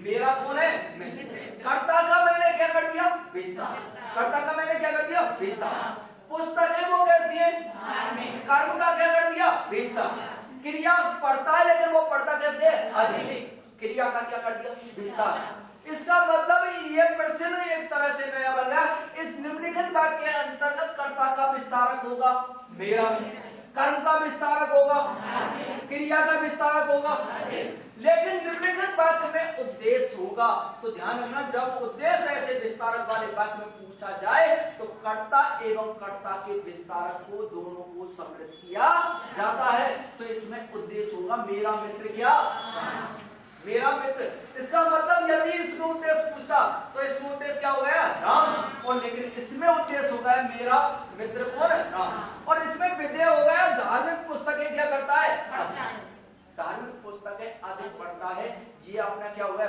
मेरा कौन है? कर्ता का मैंने क्या कर दिया? विस्तार। कर्ता का मैंने क्या कर दिया? विस्तार। पुस्तकें वो कैसी है? कर्म का क्या कर दिया? विस्तार। क्रिया पढ़ता है लेकिन वो पढ़ता कैसे है? अधिक। क्रिया का क्या कर दिया? विस्तार। इसका मतलब ये प्रश्न एक तरह से नया बन गया। इस निम्नलिखित वाक्य के अंतर्गत कर्ता का विस्तारक होगा मेरा, कर्म का विस्तारक होगा, क्रिया का विस्तारक होगा, लेकिन निम्नलिखित वाक्य में उद्देश्य होगा। तो ध्यान रखना, जब उद्देश्य ऐसे विस्तारक वाले वाक्य में पूछा जाए तो कर्ता एवं कर्ता के विस्तारक को दोनों को सम्मिलित किया जाता है। तो इसमें उद्देश्य होगा मेरा मित्र क्या? मेरा मित्र। इसका मतलब यदि इसमें उद्देश्य पूछता तो इसमें उद्देश्य क्या हो गया? राम। और लेकिन इसमें उद्देश्य हो गया मेरा मित्र कौन है? राम। और इसमें विधेय हो गया धार्मिक पुस्तकें क्या करता है? धार्मिक पुस्तकें अधिक पढ़ता है। ये अपना क्या हो गया?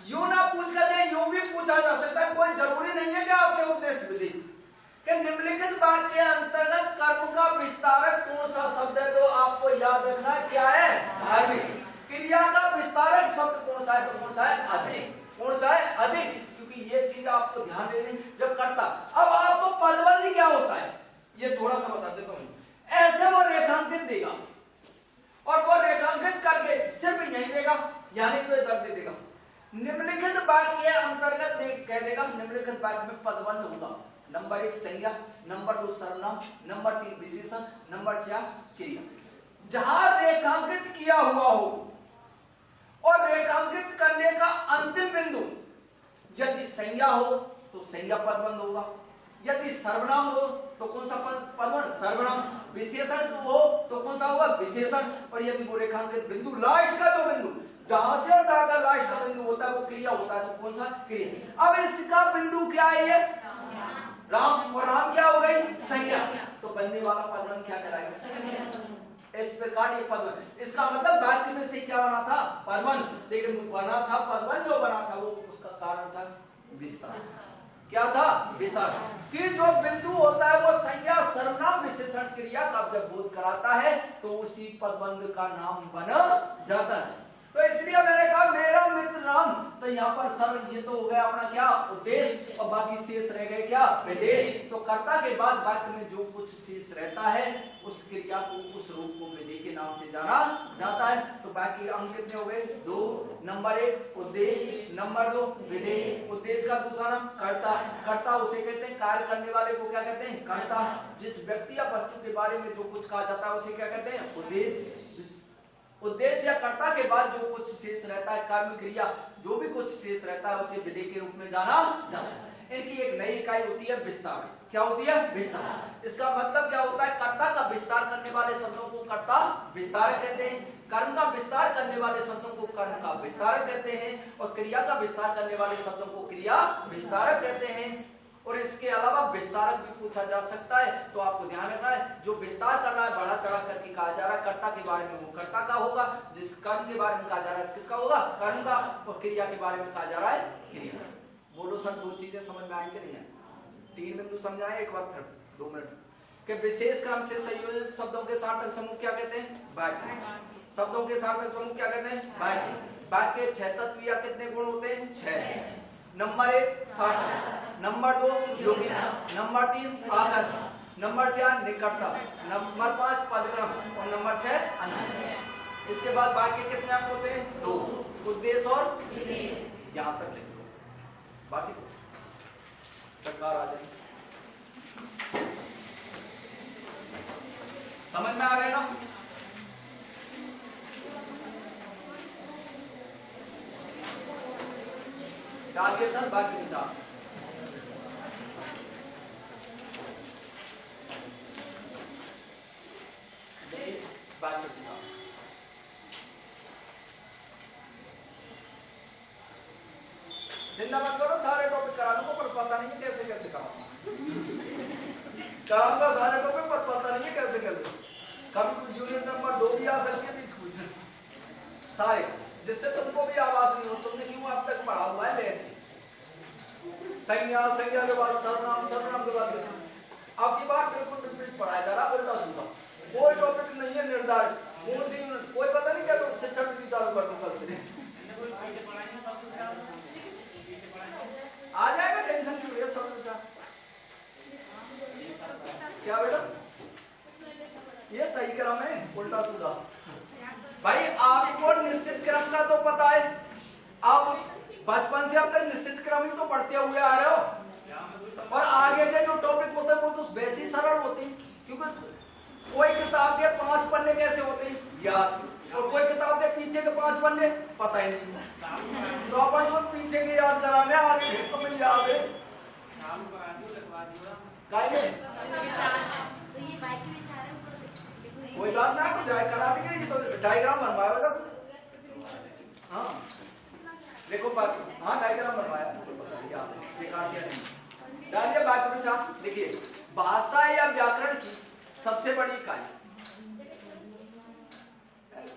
यूं ना पूछ कर यूं भी पूछा जा सकता है, कोई जरूरी नहीं है कि आपसे उद्देश्य विधि कि निम्नलिखित वाक्य के अंतर्गत कर्म का विस्तारक कौन सा शब्द है? तो आपको याद रखना क्या है? धार्मिक। क्रिया का विस्तारक शब्द कौन सा है? तो कौन सा है? अधिक। कौन सा है? अधिक। क्योंकि ये चीज आपको ध्यान देनी जब करता। अब आपको पदबंदी क्या होता है ये थोड़ा सा बता देता हूं। ऐसे वो रेखांकित देगा और वो रेखांकित करके सिर्फ यही देगा, यानी तो इधर दे देगा। निम्नलिखित वाक्य के अंतर्गत कह देगा निम्नलिखित वाक्य में पदबंध होगा। नंबर 1 संज्ञा, नंबर 2 सर्वनाम, नंबर 3 विशेषण, नंबर 4 क्रिया। जहां रेखांकित किया हुआ हो और रेखांकित करने का अंतिम बिंदु यदि संज्ञा हो तो संज्ञा पदबंध होगा, यदि सर्वनाम हो तो कौन सा पदबंध? सर्वनाम। विशेषण हो तो कौन सा होगा? विशेषण। और यदि वो रेखांकित बिंदु लास्ट का जो बिंदु जहां से और जहां का लास्ट का बिंदु होता है वो क्रिया होता है तो कौन सा? क्रिया। अब इसका बिंदु क्या है? ये राम। और राम क्या हो गई? संज्ञा। तो बनने वाला पदबंध क्या कराएगा? इस प्रकार ये पदबंध। इसका मतलब वाक्य में से क्या बना था? पदबंध। लेकिन वो बना था पदबंध, जो बना था वो उसका कारण था विस्तार। क्या था? विस्तार। कि जो बिंदु होता है वो संज्ञा, सर्वनाम, विशेषण, क्रिया का जब बोध कराता है तो उसी पदबंध का नाम बन जाता है। तो इसलिए मैंने कहा मेरा मित्र राम। तो यहाँ पर सर्व ये तो हो गया अपना क्या? उद्देश्य। और बाकी शेष रह गए क्या? विधेय। तो कर्ता के बाद वाक्य में जो कुछ शेष रहता है उस क्रिया को, उस रूप को विधेय के नाम से जाना जाता है। तो बाकी अंक कितने हो गए? 2। नंबर 1 उद्देश्य, नंबर 2 विधेय। उद्देश्य का दूसरा नाम कर्ता। कर्ता उसे कहते हैं, कार्य करने वाले को क्या कहते हैं? कर्ता। जिस व्यक्ति या वस्तु के बारे में जो कुछ कहा जाता है उसे क्या कहते हैं? उद्देश्य। उद्देश्य या कर्ता के बाद जो कुछ शेष रहता है, कर्म, क्रिया, जो भी कुछ शेष रहता है उसे विधेय के रूप में जाना जाता है। इनकी एक नई इकाई होती है विस्तार। क्या होती है? विस्तार। इसका मतलब क्या होता है? कर्ता का विस्तार करने वाले शब्दों को कर्ता विस्तारक कहते हैं, कर्म का विस्तार करने वाले शब्दों को कर्म का विस्तारक कहते हैं, और क्रिया का विस्तार करने वाले शब्दों को क्रिया विस्तारक कहते हैं। और इसके अलावा विस्तारक भी पूछा जा सकता है। तो आपको ध्यान रखना है, जो विस्तार कर रहा है बढ़ा चढ़ा करके कहा जा रहा है कर्ता के बारे में वो कर्ता का होगा, जिस कर्म के बारे में कहा जा रहा है किसका होगा? कर्म का। और क्रिया के बारे में कहा जा रहा है क्रिया। बोलो सर, दो चीजें समझ में आएंगे नहीं है? 3 बिंदु समझाएं एक बार फिर 2 मिनट के। विशेष क्रम से संयोजित शब्दों के सार्थक समूह क्या कहते हैं? वाक्य। शब्दों के सार्थक समूह क्या कहते हैं? वाक्य। वाक्य के 6 तत्व या कितने गुण होते हैं? 6। नंबर 1 सार्थक, नंबर 2 योग्यता, नंबर 3 आकर, नंबर 4 निकटता, नंबर 5 पदक्रम और नंबर 6 अंत। इसके बाद वाक्य कितने अंग होते हैं? 2। उद्देश्य और विधेय। यहां तक लिख लो, बाकी प्रकार आ जाएंगे। समझ में आ गए ना? आगे सर बाकी विचार। बाकी विचार चिंता मत करो, सारे टॉपिक करा दूंगा, पर पता नहीं है कैसे कैसे कराऊंगा। कराऊंगा सारे टॉपिक, पर पता नहीं है कैसे कैसे। कभी कुछ यूनिट नंबर 2 भी आ सकती है बीच कुछ सारे, जिससे तुमको भी आवाज नहीं हो तुमने क्यों अब तक पढ़ा हुआ है। ऐसे संज्ञा, संज्ञा के बाद सर्वनाम, सर्वनाम के बाद विशेषण। अब की बार बिल्कुल विपरीत पढ़ाया जा रहा है, उल्टा सीधा। कोई टॉपिक नहीं है निर्धारित, कौन सी कोई पता नहीं क्या। तो शिक्षण विधि चालू कर दूं कल से। निश्चित क्रम ही तो पढ़ते हुए आ रहे हो, और आगे के जो टॉपिक होते हैं वो तो वैसे ही सरल होते हैं, क्योंकि कोई किताब के 5 पन्ने कैसे होते हैं याद, और कोई किताब के पीछे के 5 पन्ने पता ही नहीं, तो अपन जो पीछे के याद कराने आगे के तो मिल याद है काय में कोई बात ना, तो जाए करा देंगे, तो डायग्राम बनवाया जब, हाँ देखो बाकी, हाँ डायग्राम बनवाया, बेकार किया नहीं, डालिए बाकी में चाप, देखिए भाषा या व्याकरण की सबसे बड़ी इकाई,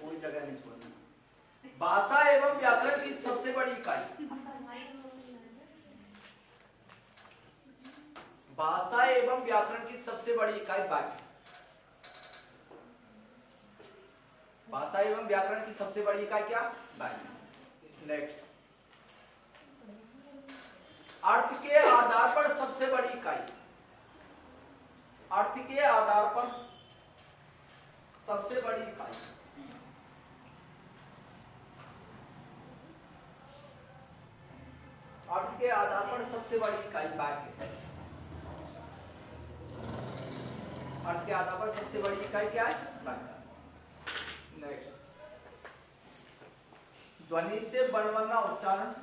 कोई जगह नहीं छोड़ना, भाषा एवं व्याकरण की सबसे बड़ी इकाई, भाषा एवं व्याकरण की सबसे बड़ी इकाई वाक्य, भाषा एवं व्याकरण की सबसे बड़ी इकाई क्या, वाक्य। नेक्स्ट, अर्थ के आधार पर सबसे बड़ी इकाई, अर्थ के आधार पर सबसे बड़ी इकाई, अर्थ के आधार पर सबसे बड़ी इकाई वाक्य, अर्थ के आधार पर सबसे बड़ी इकाई क्या है, वाक्य। नेक्स्ट, ध्वनि से वर्णवना उच्चारण,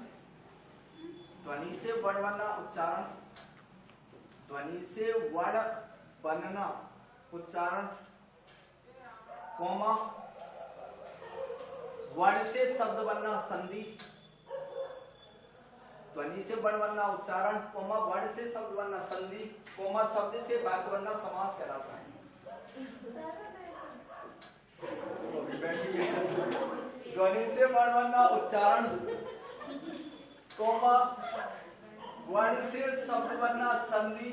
ध्वनि से वर्णवना उच्चारण, ध्वनि से वर्ण वर्णना उच्चारण, कोमा वर्ण से शब्द बनना संधि, ध्वनि से वर्ण बनना उच्चारण, कोमा वर्ण से शब्द बनना संधि, कोमा शब्द से वाक्य बनना समास कहलाता है। ध्वनि से वर्ण बनना उच्चारण, कोमा वर्ण से शब्द बनना संधि,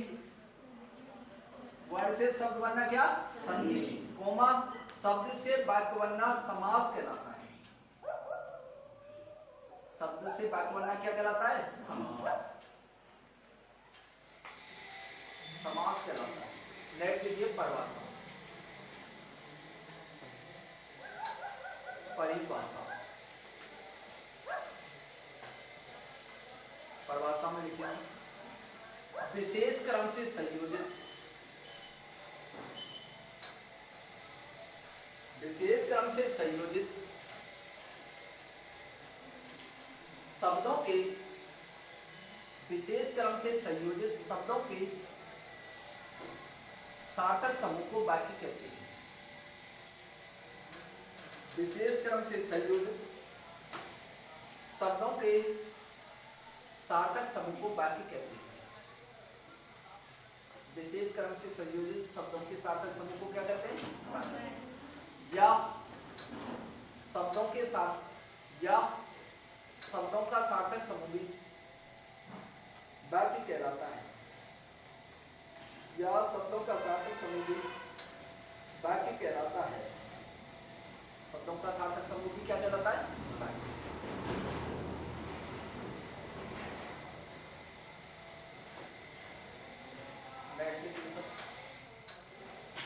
वर्ण से शब्द बनना क्या, संधि, कोमा शब्द से वाक्य बनना समास कहलाता है, शब्द से वाक्य बनना क्या कहलाता है, समास, समास कहलाता है। नेक्स्ट लीजिए परिभाषा, परिभाषा, परिभाषा में लिखिए विशेष क्रम से संयोजित, विशेष क्रम से संयोजित शब्दों के, विशेष क्रम से संयोजित शब्दों के सार्थक समूह को वाक्य कहते हैं, विशेष क्रम से संयोजित शब्दों के सार्थक समूह को वाक्य कहते हैं, विशेष क्रम से संयोजित शब्दों के सार्थक समूह को क्या कहते हैं, या शब्दों के साथ, या शब्दों का सार्थक समूह भी वाक्य कहलाता है, या शब्दों का सार्थक समूह भी वाक्य कहलाता है, शब्दों का सार्थक समूह भी क्या कहलाता है, वाक्य।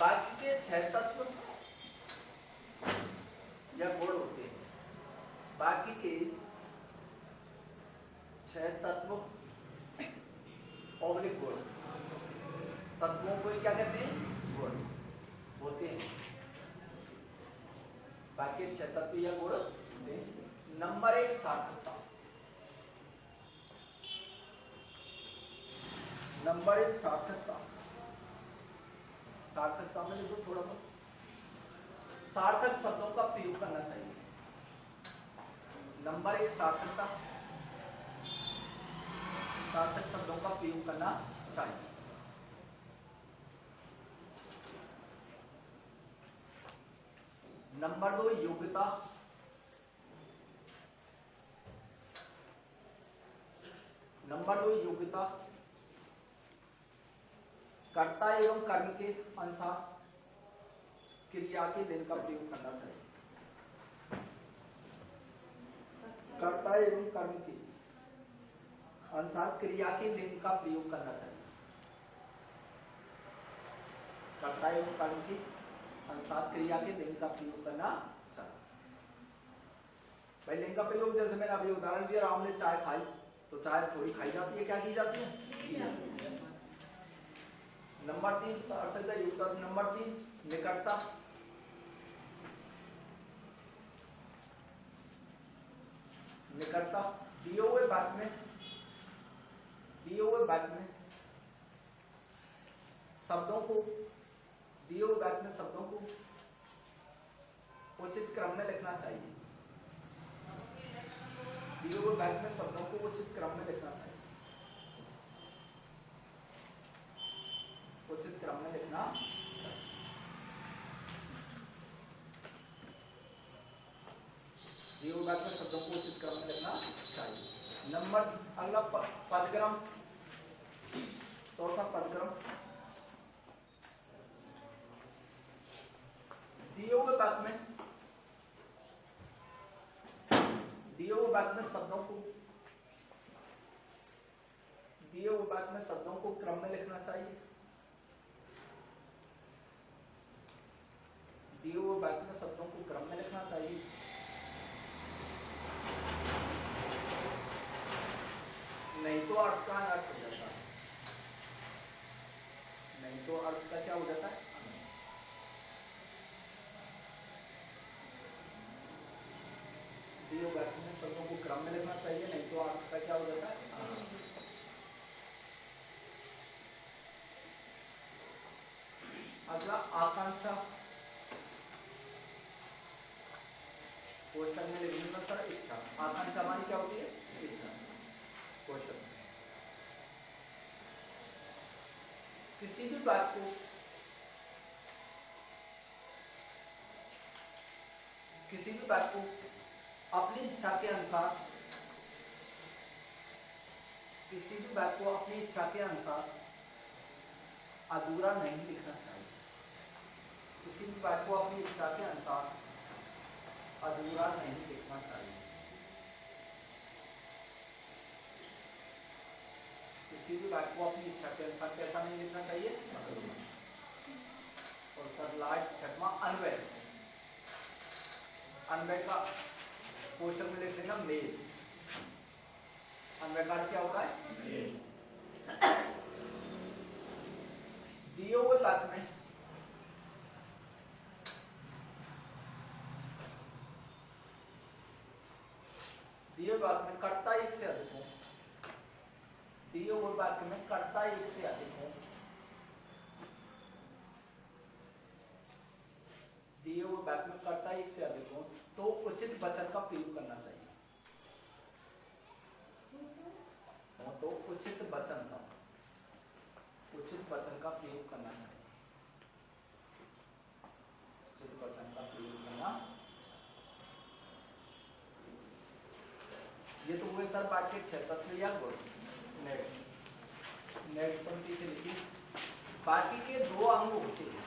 वाक्य के 6 तत्व या गुण होते हैं, वाक्य के 6 तत्व और गुण, तत्वों को क्या कहते हैं, गुण होते हैं, वाक्य 6 तत्व या गुण होते हैं। नंबर 1 सार्थकता, नंबर 1 सार्थकता, सार्थकता में देखो थोड़ा बहुत सार्थक शब्दों का प्रयोग करना चाहिए। नंबर 1 सार्थकता, सार्थक शब्दों का प्रयोग करना चाहिए। नंबर 2 योग्यता, नंबर 2 योग्यता, कर्ता एवं कर्म के अनुसार क्रिया के लिंग का प्रयोग करना चाहिए, कर्ता एवं कर्म के अनुसार क्रिया के लिंग का प्रयोग करना चाहिए, कर्ता एवं कर्म के अनुसार क्रिया के लिंग का प्रयोग करना चाहिए। भाई लिंग का प्रयोग जैसे मैंने अभी उदाहरण दिया, राम ने चाय खाई, तो चाय थोड़ी खाई जाती है, क्या की जाती है? नंबर 3 सार्थक युक्त अर्थ नंबर 3 निकटता। निकटता दिए हुए वाक्य में शब्दों को उचित क्रम में लिखना चाहिए। दिए हुए वाक्य में शब्दों को उचित क्रम में लिखना चाहिए। उचित क्रम में लिखना चाहिए। दिए हुए वाक्य में शब्दों को उचित क्रम में लिखना चाहिए। नंबर अगला पदक्रम, चौथा पदक्रम। दिए हुए वाक्य में शब्दों को क्रम में लिखना चाहिए। दिए हुए वाक्य में शब्दों को क्रम में लिखना चाहिए। नहीं तो अर्थ का अनर्थ हो जाता है। नहीं तो अर्थ का क्या हो जाता है? दिए हुए वाक्य में शब्दों को क्रम में लिखना चाहिए, नहीं तो अर्थ का क्या हो जाता है? अगला आकांक्षा। कोष्टक में लिखना सर इच्छा। आकांक्षा हमारी क्या होती है? इच्छा। कोष्टक में किसी भी बात को अपनी इच्छा के अनुसार अधूरा नहीं लिखना चाहिए। किसी भी बात को अपनी इच्छा के अनुसार अधूरा नहीं लिखना चाहिए। किसी भी बात को अपनी इच्छा के अनुसार कैसा नहीं लिखना चाहिए? और सरलाट छठवां अन्वय। अन्वय का कोष्टक में लिख देना मेल। अन्वय का क्या होता है? मेल। दिए हुए वाक्य में कर्ता एक से अधिक हो। दिए हुए वाक्य में कर्ता एक से अधिक हो। दिए हुए वाक्य में कर्ता एक से अधिक हो तो उचित वचन का प्रयोग करना चाहिए। तो उचित वचन का प्रयोग करना चाहिए। उचित वचन का प्रयोग करना। ये तो हुए सर वाक्य 6 तत्व या गुण। नेक्स्ट पंक्ति से लिखिए। बाकी के 2 अंग होते हैं।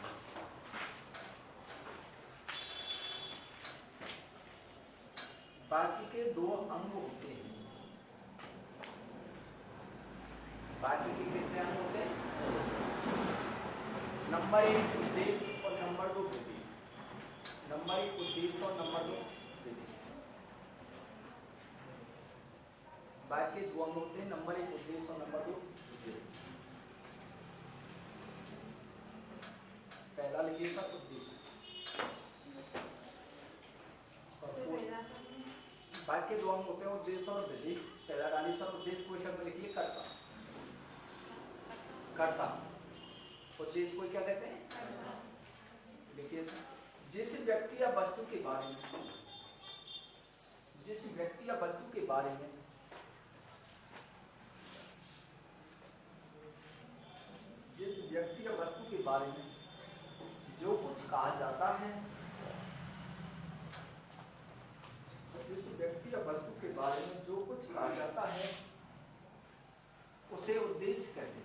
बाकी के 2 अंग होते हैं। बाकी के कितने अंग होते हैं? नंबर 1 उद्देश्य और नंबर 2 विधि। नंबर 1 उद्देश्य और नंबर 2 विधि। बाकी के 2 अंग होते हैं। नंबर 1 उद्देश्य और नंबर 2 विधि। पहला लिखिए सर उद्देश्य। बाकी 2 अंग होते हैं उद्देश्य और विधि। पहला डालिए सर उद्देश्य कोष्टक में लिखिए कर्ता। उद्देश्य को क्या कहते हैं? लिखिए सर जिस व्यक्ति या वस्तु के बारे में जिस व्यक्ति या वस्तु के बारे में जो कुछ कहा जाता है जिस व्यक्ति या वस्तु के बारे में जो कुछ कहा जाता है उसे उद्देश्य कहते हैं।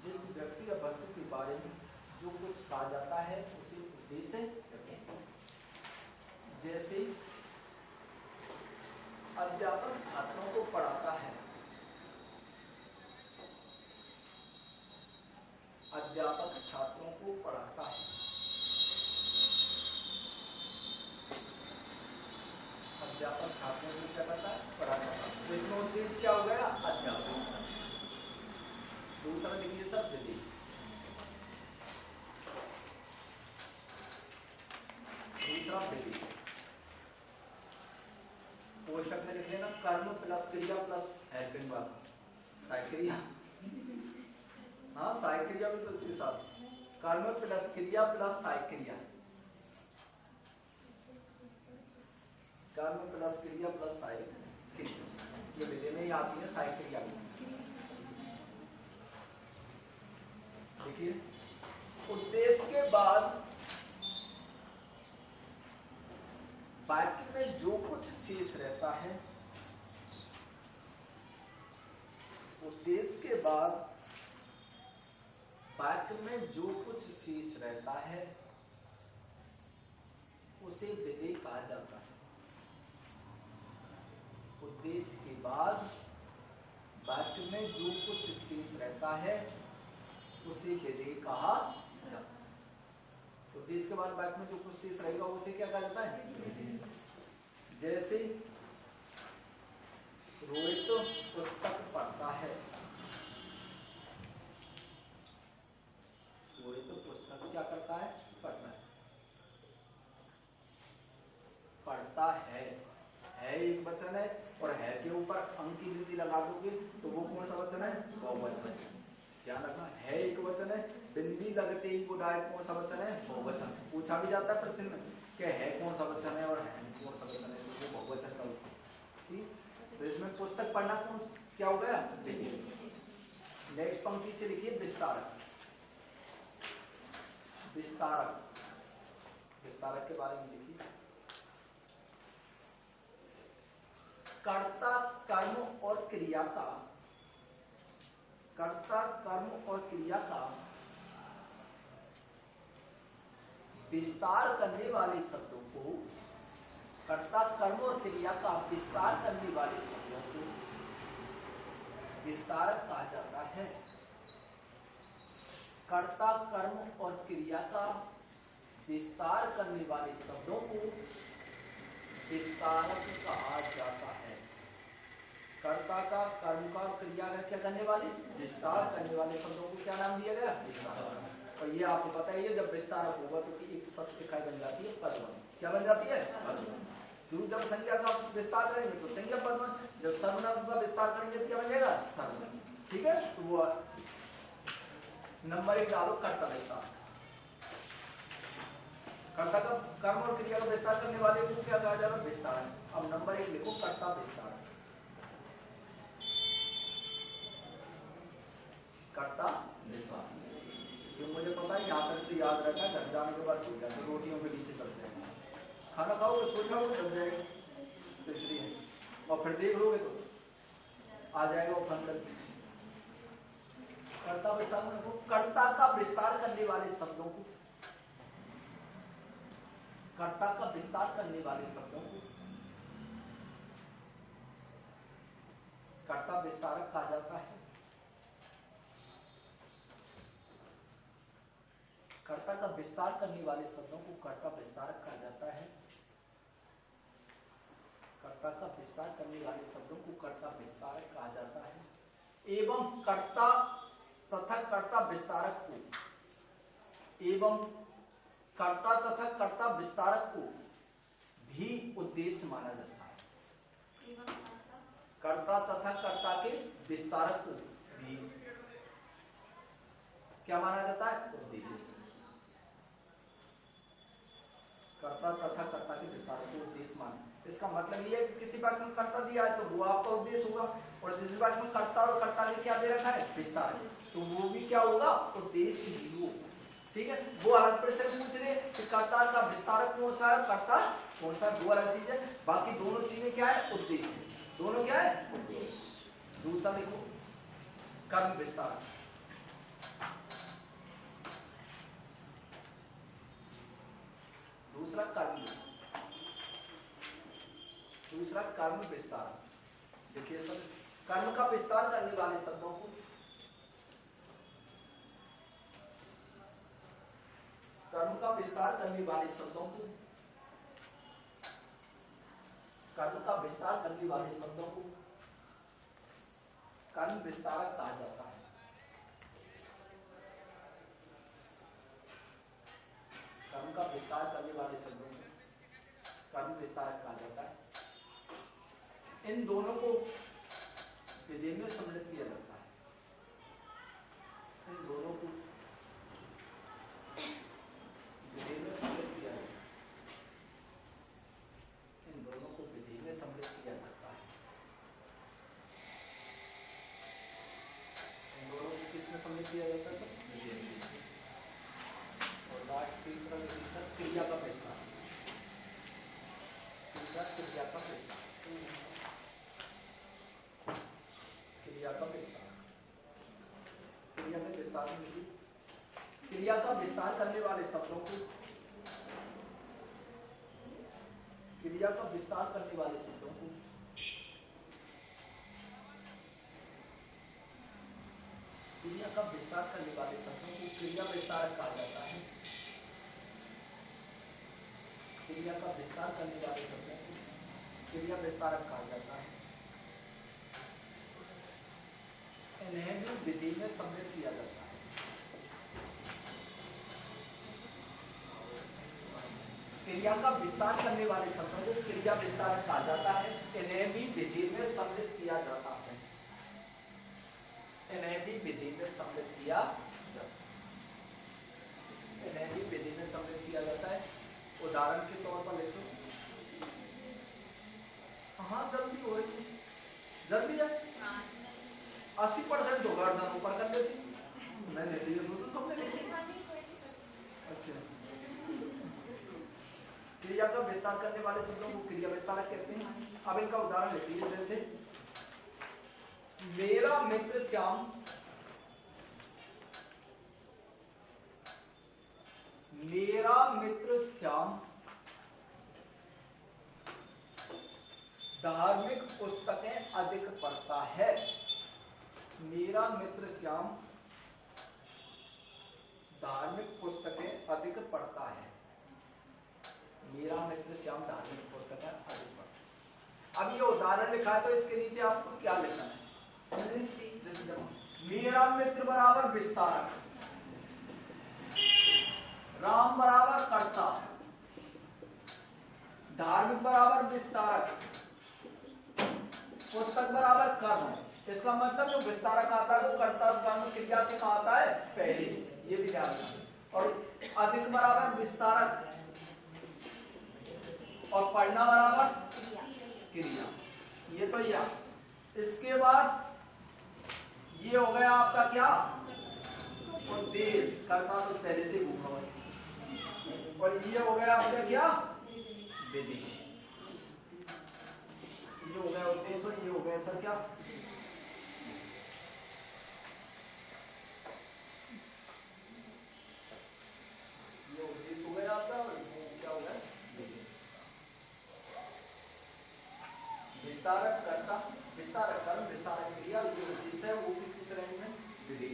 जिस व्यक्ति या वस्तु के बारे में जो कुछ कहा जाता है उसे उद्देश्य कहते हैं। जैसे अध्यापक छात्रों को पढ़ाता है। अध्यापक छात्रों को पढ़ाता है। अध्यापक छात्रों को क्या करता है, पढ़ाता है। तो इसमें उद्देश्य क्या हो गया, अध्यापन। दूसरा लिखिए सर विधि, दूसरा विधि कोष्टक में लिख लेना कर्म प्लस क्रिया प्लस हेल्पिंग वर्ब, साइक्रिया, हाँ साइक्रिया भी तो इसके साथ, कर्म प्लस क्रिया प्लस साइक्रिया, कर्म प्लस क्रिया प्लस साइक्रिया, ये विधि में ही आती है साइक्रिया। देखिए उद्देश्य के बाद वाक्य में जो कुछ शेष रहता है, उद्देश्य के बाद वाक्य में जो कुछ शेष रहता है उसे विधेय कहा जाता है। उद्देश्य के बाद वाक्य में जो कुछ शेष रहता है उसे विधेय कहा जाता है। उद्देश्य के बाद वाक्य में जो कुछ शेष रहेगा उसे क्या कहा जाता है, जैसे रोहित पुस्तक पढ़ता है, रोहित पुस्तक क्या करता है, पढ़ता है, पढ़ता है एक वचन है और है के ऊपर अंक की वृद्धि लगा दोगे तो वो कौन सा वचन है, बहुवचन। ध्यान रखना, है एक वचन है, बिंदी लगते ही वो डायरेक्ट कौन सा वचन है, बहुवचन। पूछा भी जाता है प्रश्न में कि है कौन सा वचन है और है कौन सा वचन है, तो वो बहुवचन का होता है। ठीक, तो इसमें पुस्तक पढ़ना कौन क्या हो गया, देखिए नेक्स्ट पंक्ति से लिखिए विस्तारक, विस्तारक, विस्तारक के बारे में लिखिए कर्ता कर्म और क्रिया का, कर्ता कर्म और क्रिया का विस्तार करने वाले शब्दों को, कर्ता कर्म और क्रिया का विस्तार करने वाले शब्दों को विस्तारक कहा जाता है। कर्ता कर्म और क्रिया का विस्तार करने वाले शब्दों को विस्तारक कहा जाता है। कर्ता का, कर्म का, क्रिया का क्या करने वाले, विस्तार करने वाले शब्दों को क्या नाम दिया गया, विस्तारक। और ये आपको पता ही है जब विस्तारक होगा तो एक शब्द इकाई बन जाती है पदवन। क्या बन जाती है, पदवन। क्योंकि जब संज्ञा का विस्तार करेंगे तो संज्ञा पदवन, जब सर्वनाम का विस्तार करेंगे तो क्या बन जाएगा, सर्वनाम। ठीक है, तो वो नंबर 1 डालो, कर्ता विस्तार। कर्ता का कर्म और क्रिया का विस्तार करने वाले को क्या कहा जाता है, विस्तार। अब नंबर 1 लिखो, कर्ता विस्तार, कर्ता विस्तार। जो मुझे पता है यहाँ तक तो याद रहता है, घर जाने के बाद छूट जाता है, रोटियों के नीचे चल जाएगा, खाना खाओगे सो जाओगे जब जाएगा, तो इसलिए और फिर देख लोगे तो आ जाएगा वो फंक्शन। कर्ता विस्तार में कर्ता का विस्तार करने वाले शब्दों को, कर्ता का विस्तार करने वाले शब्दों को कर्ता विस्तारक कहा जाता है। कर्ता का विस्तार करने वाले शब्दों को कर्ता विस्तारक कहा जाता है। कर्ता का विस्तार करने वाले शब्दों को कर्ता विस्तारक कहा जाता है। एवं कर्ता तथा कर्ता विस्तारक को, एवं कर्ता तथा कर्ता विस्तारक को भी उद्देश्य माना जाता है। कर्ता तथा कर्ता के विस्तारक को भी क्या माना जाता है, उद्देश्य। कर्ता तथा कर्ता के विस्तारक को उद्देश्य माना, इसका मतलब ये है कि किसी बात में कर्ता दिया है तो वो आपका उद्देश्य होगा, और जिस बात में कर्ता और कर्ता ने क्या दे रखा है, विस्तार, तो वो भी क्या होगा, उद्देश्य ही होगा। ठीक है, वो अलग प्रश्न पूछ रहे कि कर्ता का विस्तारक कौन सा है, कर्ता कौन सा, दो अलग चीजें, बाकी दोनों चीजें क्या है, उद्देश्य, दोनों क्या है, उद्देश्य। दूसरा देखो, कर्म विस्तार, दूसरा कर्म, दूसरा कर्म विस्तार। देखिए सर, कर्म का विस्तार करने वाले शब्दों को, कर्म का विस्तार करने वाले शब्दों को कर्म का विस्तार करने वाले शब्दों को कर्म विस्तारक कहा जाता है। कर्म का विस्तार करने वाले शब्दों को कर्म विस्तारक कहा जाता है। इन दोनों को विधि में सम्मिलित किया जाता है। इन दोनों को विधि में सम्मिलित किया जाता है। इन दोनों को विधि में सम्मिलित किया जाता है। इन दोनों को किस में सम्मिलित किया जाता है? सब विधि में। और लास्ट तीसरा विधि क्रिया का विस्तार। तीसरा क्रिया का विस्तार। क्रिया का विस्तार। क्रिया का विस्तार में क्रिया का विस्तार करने वाले शब्दों को क्रिया का विस्तार करने वाले शब्दों को क्रिया का विस्तार करने वाले शब्दों को क्रिया विस्तारक कहा जाता है। क्रिया का विस्तार करने वाले शब्दों को क्रिया विस्तारक कहा जाता है। इन्हें भी विधि में सम्मिलित किया जाता है। क्रिया का विस्तार करने वाले शब्दों को क्रिया विस्तारक कहा जाता है। इन्हें भी विधि में सम्मिलित किया जाता है। इन्हें भी विधि में सम्मिलित किया जाता है। इन्हें भी विधि में सम्मिलित किया जाता है। उदाहरण के तौर पर लेते हैं। हाँ जल्दी हो रही, जल्दी है। 80% होगा, गर्दन ऊपर कर देती। मैंने तो ये सोचा सबने लिखा। अच्छा, क्रिया का विस्तार करने वाले शब्दों को क्रिया विस्तारक कहते हैं। अब इनका उदाहरण लेते हैं। जैसे मेरा मित्र श्याम मेरा मित्र श्याम धार्मिक पुस्तकें अधिक पढ़ता है। मेरा मित्र श्याम धार्मिक पुस्तकें अधिक पढ़ता है। मेरा मित्र श्याम धार्मिक पुस्तकें अधिक पढ़ता है। अब ये उदाहरण लिखा है तो इसके नीचे आपको क्या लिखना है? मेरा मित्र बराबर विस्तारक, राम बराबर कर्ता, धार्मिक बराबर विस्तारक, पुस्तक बराबर कर्म। इसका मतलब जो विस्तारक आता है वो कर्ता कर्म क्रिया से कहा आता है पहले, ये भी ध्यान रखना। और अधिक बराबर विस्तारक और पढ़ना बराबर क्रिया। ये तो या इसके बाद ये हो गया आपका क्या? उद्देश्य, कर्ता तो पहले से भूखा है। और ये हो गया आपका क्या? विधि। ये हो गया उद्देश्य और ये हो गया सर क्या? ये उद्देश्य हो गया आपका और क्या हो गया? विस्तारक कर्ता, विस्तारक कर्म, विस्तारक क्रिया। जो उद्देश्य है वो किस श्रेणी में? विधि।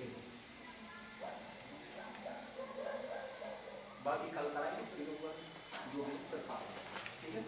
बाकी कल कराएंगे जो भी, ठीक है।